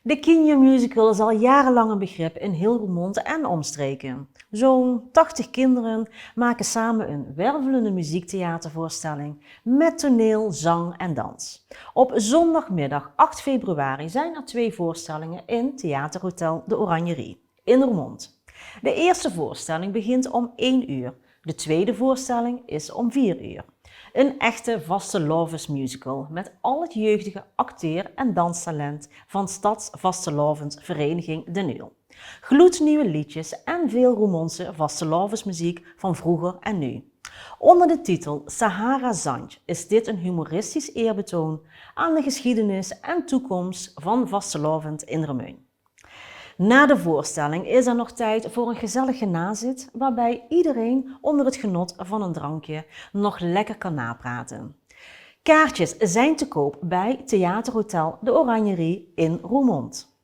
De Kinje Musical is al jarenlang een begrip in heel Roermond en omstreken. Zo'n 80 kinderen maken samen een wervelende muziektheatervoorstelling met toneel, zang en dans. Op zondagmiddag 8 februari zijn er 2 voorstellingen in Theaterhotel de Oranjerie in Roermond. De eerste voorstelling begint om 1 uur. De tweede voorstelling is om 4 uur. Een echte vastelovensmusical met al het jeugdige acteer- en danstalent van Stadsvastelovensvereniging De Nul. Gloednieuwe liedjes en veel Roermondse vastelovensmuziek van vroeger en nu. Onder de titel Sahara Zandje is dit een humoristisch eerbetoon aan de geschiedenis en toekomst van vastelovend in Remeun. Na de voorstelling is er nog tijd voor een gezellige nazit waarbij iedereen onder het genot van een drankje nog lekker kan napraten. Kaartjes zijn te koop bij Theaterhotel de Oranjerie in Roermond.